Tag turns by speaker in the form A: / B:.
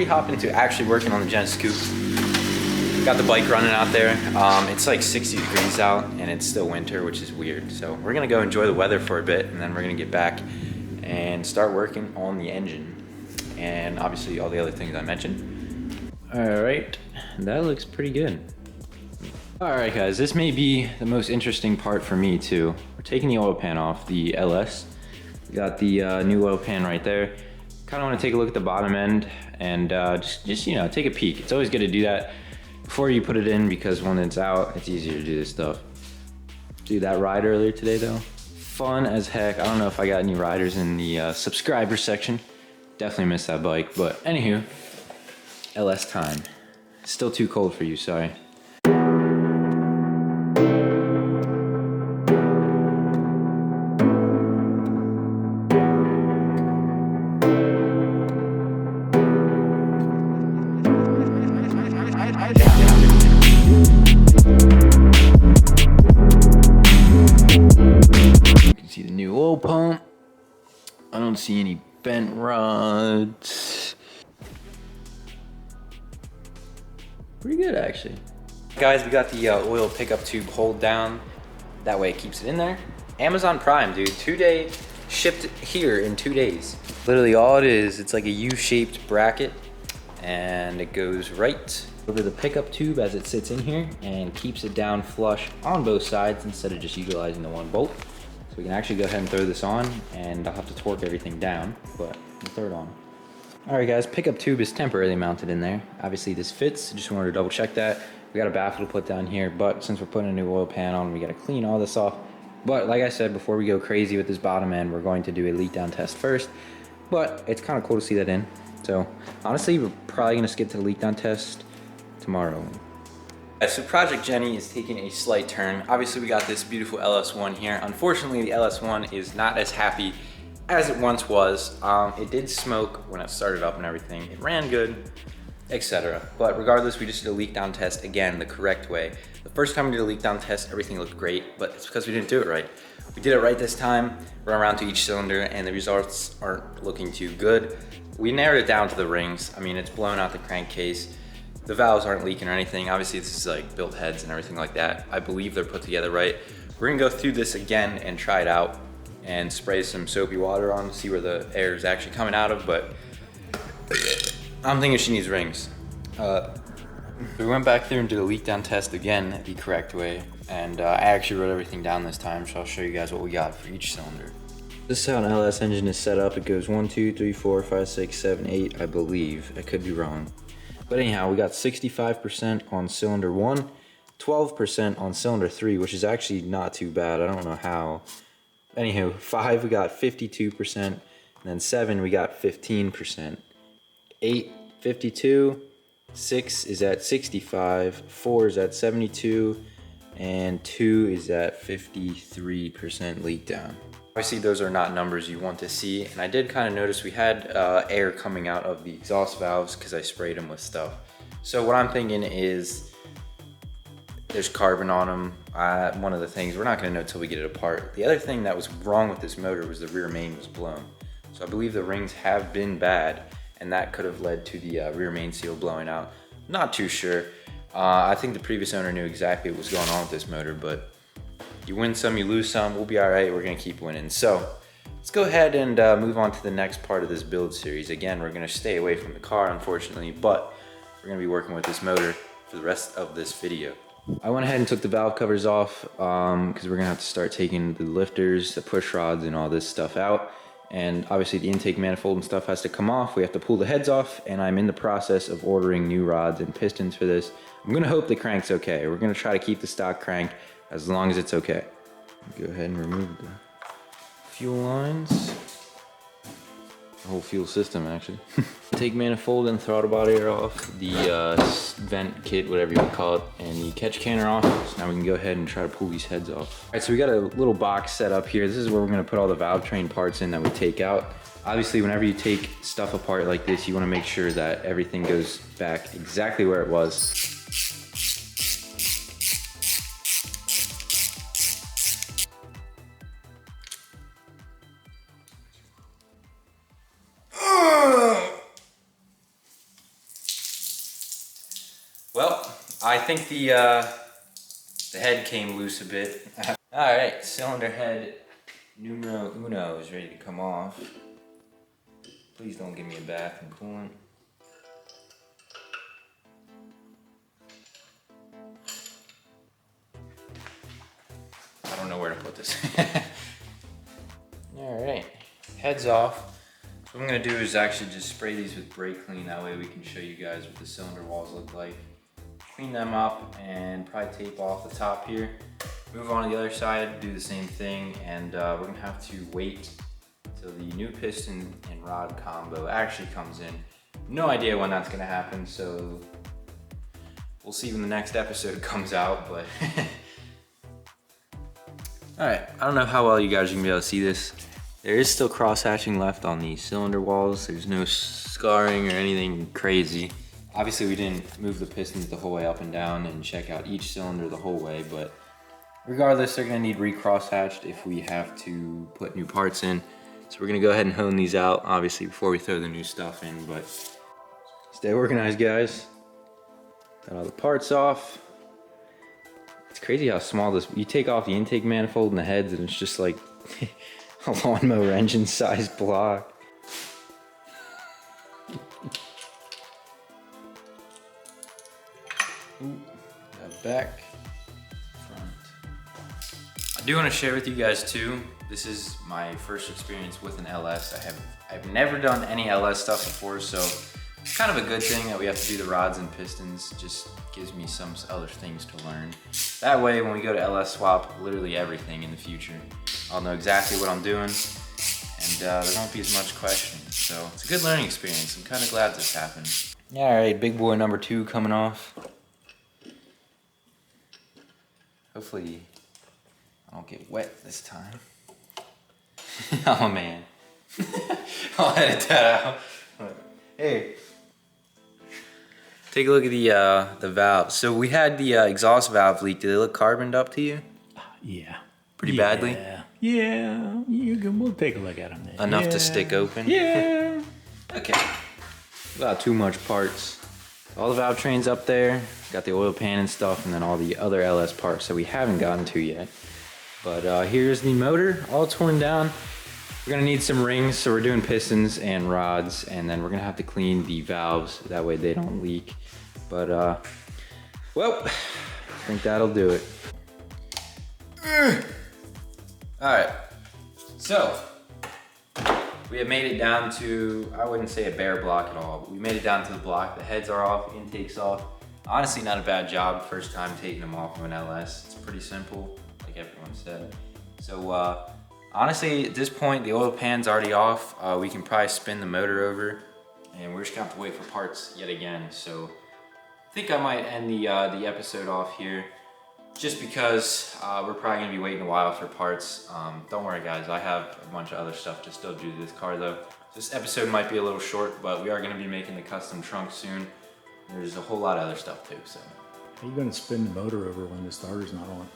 A: we hop into actually working on the Gen Scoop, got the bike running out there. It's like 60 degrees out and it's still winter, which is weird. So we're gonna go enjoy the weather for a bit and then we're gonna get back and start working on the engine and obviously all the other things I mentioned. All right, that looks pretty good. All right guys, this may be the most interesting part for me too. We're taking the oil pan off, the LS. We got the new oil pan right there. Kind of want to take a look at the bottom end and just you know, take a peek. It's always good to do that before you put it in because when it's out, it's easier to do this stuff. Dude, that ride earlier today though, fun as heck. I don't know if I got any riders in the subscriber section. Definitely missed that bike, but anywho, LS time. Still too cold for you, sorry. You can see the new oil pump. I don't see any bent rods. Pretty good actually. Guys, we got the oil pickup tube hold down. That way it keeps it in there. Amazon Prime, dude, 2-day shipped here in 2 days. Literally all it is, it's like a U-shaped bracket and it goes right over the pickup tube as it sits in here and keeps it down flush on both sides instead of just utilizing the one bolt. So we can actually go ahead and throw this on and I'll have to torque everything down, but we'll throw it on. All right guys, pickup tube is temporarily mounted in there. Obviously this fits, just wanted to double check that. We got a baffle to put down here, but since we're putting a new oil pan on, we gotta clean all this off. But like I said, before we go crazy with this bottom end, we're going to do a leak down test first. But it's kind of cool to see that in. So honestly, we're probably gonna skip to the leak down test tomorrow. So Project Jenny is taking a slight turn. Obviously we got this beautiful LS1 here. Unfortunately, the LS1 is not as happy as it once was. It did smoke when it started up and everything. It ran good, etc. But regardless, we just did a leak down test again, the correct way. The first time we did a leak down test, everything looked great, but it's because we didn't do it right. We did it right this time, run around to each cylinder, and the results aren't looking too good. We narrowed it down to the rings. I mean, it's blown out the crankcase. The valves aren't leaking or anything. Obviously, this is like built heads and everything like that. I believe they're put together right. We're gonna go through this again and try it out and spray some soapy water on to see where the air is actually coming out of, but I'm thinking she needs rings. We went back through and did a leak down test again the correct way, and I actually wrote everything down this time, so I'll show you guys what we got for each cylinder. This is how an LS engine is set up. It goes 1, 2, 3, 4, 5, 6, 7, 8, I believe. I could be wrong. But anyhow, we got 65% on cylinder 1, 12% on cylinder 3, which is actually not too bad. I don't know how. Anywho, 5 we got 52%, and then 7 we got 15%. 8, 52, 6 is at 65, 4 is at 72, and 2 is at 53% leak down. Obviously those are not numbers you want to see, and I did kind of notice we had air coming out of the exhaust valves because I sprayed them with stuff. So what I'm thinking is there's carbon on them. One of the things, we're not gonna know until we get it apart. The other thing that was wrong with this motor was the rear main was blown. So I believe the rings have been bad, and that could have led to the rear main seal blowing out. Not too sure. I think the previous owner knew exactly what was going on with this motor, but you win some, you lose some, we'll be all right, we're gonna keep winning. So let's go ahead and move on to the next part of this build series. Again, we're gonna stay away from the car, unfortunately, but we're gonna be working with this motor for the rest of this video. I went ahead and took the valve covers off because we're gonna have to start taking the lifters, the push rods, and all this stuff out. And obviously the intake manifold and stuff has to come off. We have to pull the heads off, and I'm in the process of ordering new rods and pistons for this. I'm gonna hope the crank's okay. We're gonna try to keep the stock crank as long as it's okay. Go ahead and remove the fuel lines. The whole fuel system, actually. Intake manifold and throttle body are off. The vent kit, whatever you want to call it, and the catch can are off. So now we can go ahead and try to pull these heads off. All right, so we got a little box set up here. This is where we're gonna put all the valve train parts in that we take out. Obviously, whenever you take stuff apart like this, you wanna make sure that everything goes back exactly where it was. I think the head came loose a bit. All right, cylinder head numero uno is ready to come off. Please don't give me a bath and coolant. I don't know where to put this. All right, head's off. So what I'm gonna do is actually just spray these with brake clean. That way we can show you guys what the cylinder walls look like. Clean them up and probably tape off the top here. Move on to the other side, do the same thing, and we're gonna have to wait till the new piston and rod combo actually comes in. No idea when that's gonna happen, so we'll see when the next episode comes out, but all right, I don't know how well you guys are gonna be able to see this. There is still cross-hatching left on the cylinder walls. There's no scarring or anything crazy. Obviously we didn't move the pistons the whole way up and down and check out each cylinder the whole way, but regardless, they're gonna need re-cross-hatched if we have to put new parts in. So we're gonna go ahead and hone these out, obviously, before we throw the new stuff in, but stay organized, guys. Got all the parts off. It's crazy how small this, you take off the intake manifold and the heads and it's just like a lawnmower engine size block. Ooh, got back, front. I do want to share with you guys too, this is my first experience with an LS. I've never done any LS stuff before, so it's kind of a good thing that we have to do the rods and pistons. Just gives me some other things to learn. That way, when we go to LS swap literally everything in the future, I'll know exactly what I'm doing, and there won't be as much questioning. So it's a good learning experience. I'm kind of glad this happened. All right, big boy number 2 coming off. Hopefully I don't get wet this time. Oh man. I'll edit that out. Hey. Take a look at the valves. So we had the exhaust valve leak. Did they look carboned up to you?
B: Yeah.
A: Pretty badly?
B: Yeah. We'll take a look at them then.
A: Enough to stick open?
B: Yeah.
A: Okay. Without too much parts. All the valve trains up there. Got the oil pan and stuff, and then all the other LS parts that we haven't gotten to yet. But here's the motor, all torn down. We're gonna need some rings, so we're doing pistons and rods, and then we're gonna have to clean the valves, that way they don't leak. But, well, I think that'll do it. All right, so we have made it down to, I wouldn't say a bare block at all, but we made it down to the block. The heads are off, intake's off. Honestly, not a bad job. First time taking them off of an LS. It's pretty simple, like everyone said. So honestly, at this point, the oil pan's already off. We can probably spin the motor over, and we're just gonna have to wait for parts yet again. So I think I might end the episode off here, just because we're probably gonna be waiting a while for parts. Don't worry guys, I have a bunch of other stuff to still do to this car though. This episode might be a little short, but we are gonna be making the custom trunk soon. There's a whole lot of other stuff too, so.
B: How are you gonna spin the motor over when the starter's not on?